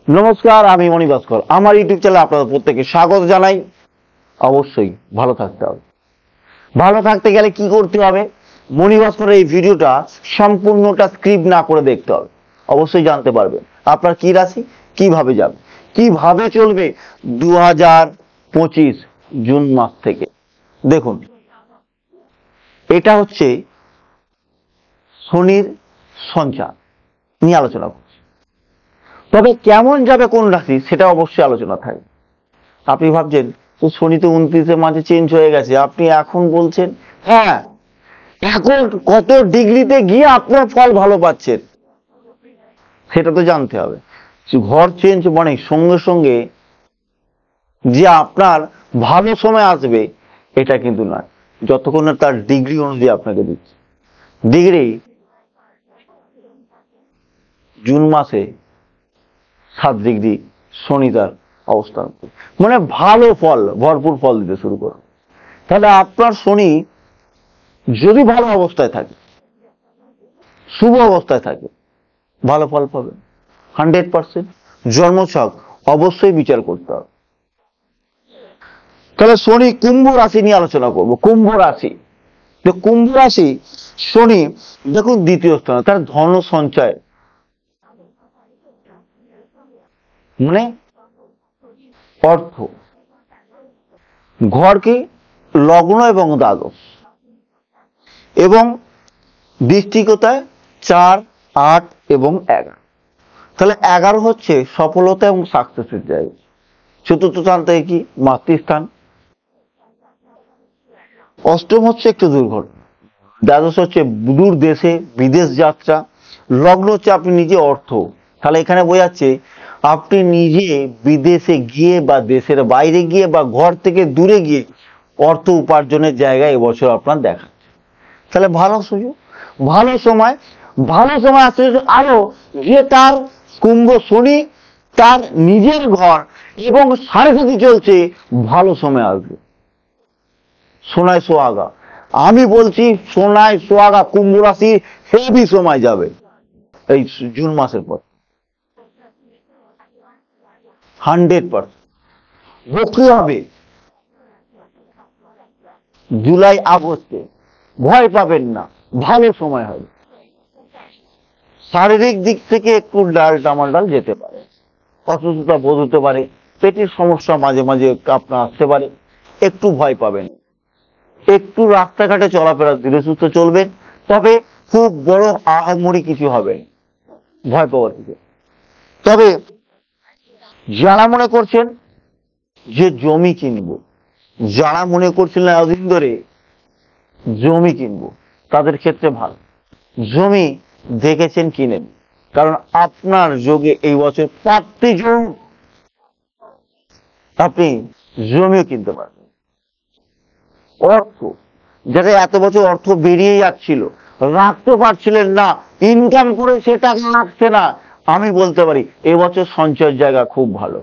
নমস্কার, আমি মণি ভাস্কর। আমার ইউটিউব চ্যানেলে আপনাদের প্রত্যেককে স্বাগত জানাই। অবশ্যই ভালো থাকতে হবে। ভালো থাকতে গেলে কি করতে হবে? মণি ভাস্করের এই ভিডিওটা সম্পূর্ণটা স্ক্রিপ্ট না করে দেখতে হবে। অবশ্যই জানতে পারবেন আপনার কি রাশি, কিভাবে যাবে, কিভাবে চলবে 2025 জুন মাস থেকে। দেখুন, এটা হচ্ছে শনির সঞ্চার নিয়ে আলোচনা করছি। তবে কেমন যাবে কোন রাশি সেটা অবশ্যই আলোচনা থাকে। আপনি ভাবছেন তো শনি তো 29 মাঝে চেঞ্জ হয়ে গেছে, আপনি এখন বলছেন হ্যাঁ এখন কত ডিগ্রিতে গিয়ে আপনার ফল ভালো পাচ্ছেন সেটা তো জানতে হবে। ঘর চেঞ্জ মানে সঙ্গে সঙ্গে যে আপনার ভালো সময় আসবে এটা কিন্তু নয়, যতক্ষণ না তার ডিগ্রি অনুযায়ী আপনাকে দিচ্ছে। ডিগ্রি জুন মাসে 7 ডিগ্রি শনি তার অবস্থান, মানে ভালো ফল, ভরপুর ফল দিতে শুরু করে। তাহলে আপনার শনি যদি ভালো অবস্থায় থাকে, শুভ অবস্থায় থাকে, ভালো ফল পাবে 100%। জন্মছক অবশ্যই বিচার করতে হবে। তাহলে শনি কুম্ভ রাশি নিয়ে আলোচনা করব। কুম্ভ রাশি, কুম্ভ রাশি শনি দেখুন দ্বিতীয় স্থানে, তার ধন সঞ্চয় মানে অর্থ, ঘর কি লগ্ন এবং দ্বাদশ, এবং দৃষ্টিকোতায় 4, 8 এবং 11। তাহলে 11 হচ্ছে সফলতা এবং সাকসেসের জায়গা। চতুর্থ স্থান থেকে কি মাতৃস্থান। অষ্টম হচ্ছে একটু দুর্ঘটনা। দ্বাদশ হচ্ছে দূর দেশে বিদেশ যাত্রা। লগ্ন হচ্ছে আপনি নিজে অর্থ। তাহলে এখানে বোঝাচ্ছে আপনি নিজে বিদেশে গিয়ে বা দেশের বাইরে গিয়ে বা ঘর থেকে দূরে গিয়ে অর্থ উপার্জনের জায়গা এবছর আপনার দেখা। তাহলে ভালো সুযোগ, ভালো সময়, ভালো সময় আসছে। আরো যে তার কুম্ভ শনি তার নিজের ঘর এবং 7.5 চলছে, ভালো সময় আসবে। সোনায় সোহাগা, আমি বলছি সোনায় সোহাগা কুম্ভ রাশি হেভি সময় যাবে এই জুন মাসের পর 100%। বকরি হবে জুলাই আগস্টে, ভয় পাবেন না, ভালো সময় হবে। শারীরিক দিক থেকে একটু ডামাডাল যেতে পারে, অসুস্থতা বোধ হতে পারে, পেটের সমস্যা মাঝে মাঝে আপনার আসতে পারে, একটু ভয় পাবেন। একটু রাস্তাঘাটে চলাফেরা ধীরে সুস্থ চলবেন, তবে খুব বড় আহামরি কিছু হবে ভয় পাওয়ার থেকে। তবে যারা মনে করছেন যে জমি কিনবো, যারা মনে করছিলেন এতদিন ধরে জমি কিনবো, তাদের ক্ষেত্রে ভালো। জমি দেখেছেন কিনেন, কারণ আপনার যোগে এই বছর 5টি যোগ, আপনি জমিও কিনতে পারবেন। অর্থ, যারা এত বছর অর্থ বেরিয়ে যাচ্ছিল, রাখতে পারছিলেন না, ইনকাম করে সে টাকা রাখছে না, আমি বলতে পারি এবছর সঞ্চয়ের জায়গা খুব ভালো।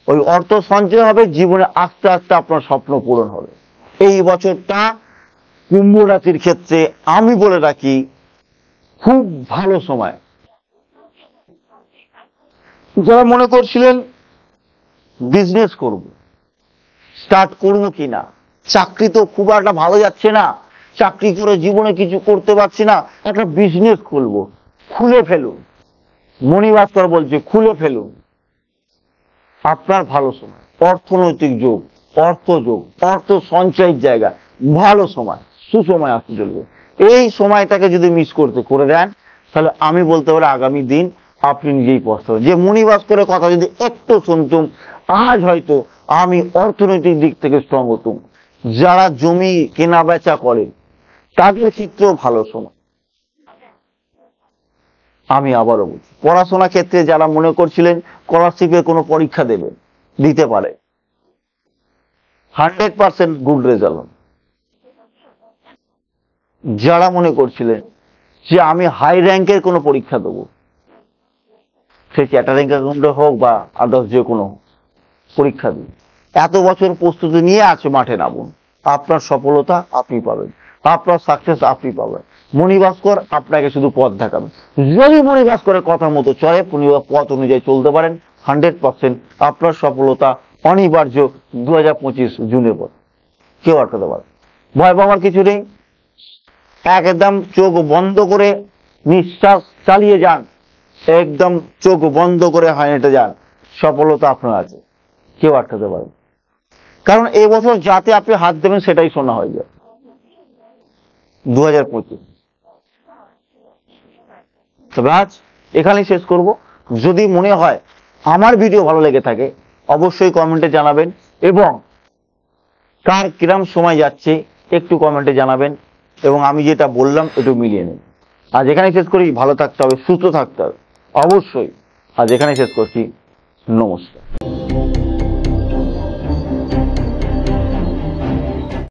ওই অর্থ সঞ্চয় হবে, জীবনে আস্তে আস্তে আপনার স্বপ্ন পূরণ হবে। এই বছরটা কুম্ভ রাশির ক্ষেত্রে আমি বলে রাখি খুব ভালো সময়। যারা মনে করছিলেন বিজনেস করব, স্টার্ট করবো কিনা, চাকরি তো খুব একটা ভালো যাচ্ছে না, চাকরি করে জীবনে কিছু করতে পারছি না, একটা বিজনেস খুলবো, খুলে ফেলুন। মণি ভাস্কর বলছে খুলে ফেলুন, আপনার ভালো সময়। অর্থনৈতিক যোগ, অর্থ যোগ, অর্থ সঞ্চয়ের জায়গা, ভালো সময়, সুসময় আসতে চলবে। এই সময়টাকে যদি মিস করে দেন, তাহলে আমি বলতে পারি আগামী দিন আপনি নিজেই পস্তাবেন। যে মণি ভাস্করের কথা যদি একটু শুনতুম, আজ হয়তো আমি অর্থনৈতিক দিক থেকে স্ট্রং হতুম। যারা জমি কেনা বেচা করে তাদের ক্ষেত্রেও ভালো সময়। আমি আবারও বলছি, পড়াশোনা ক্ষেত্রে যারা মনে করছিলেন স্কলারশিপের কোনো পরীক্ষা দেবেন, দিতে পারে 100% গুড রেজাল্ট। যারা মনে করছিলেন যে আমি হাই র্যাঙ্কের কোনো পরীক্ষা দেবো, সে চ্যাটারিং অ্যাকাউন্টে হোক বা আদার্স যে কোনো পরীক্ষা দিন, এত বছর প্রস্তুতি নিয়ে আছে, মাঠে নামুন। আপনার সফলতা আপনি পাবেন, আপনার সাকসেস আপনি পাবেন। মণিভাস্কর আপনাকে শুধু পথ দেখাবে। যদি মণিভাস্করের কথা মতো চলে, পথ অনুযায়ী চলতে পারেন, 100% আপনার সফলতা অনিবার্য 2025 জুনের পর। কেউ আটকাতে পারে, ভয় পাওয়ার কিছু নেই। একদম চোখ বন্ধ করে নিঃশ্বাস চালিয়ে যান, একদম চোখ বন্ধ করে হেঁটে যান, সফলতা আপনার আছে, কেউ আটকাতে পারে। কারণ এই বছর যাতে আপনি হাত দেবেন সেটাই সোনা হয়ে যায় 2025। তবে আজ এখানেই শেষ করব। যদি মনে হয় আমার ভিডিও ভালো লেগে থাকে, অবশ্যই কমেন্টে জানাবেন, এবং কার কিরম সময় যাচ্ছে একটু কমেন্টে জানাবেন, এবং আমি যেটা বললাম একটু মিলিয়ে নেন। আজ এখানেই শেষ করি। ভালো থাকতে হবে, সুস্থ থাকতে হবে অবশ্যই। আজ এখানেই শেষ করছি। নমস্কার।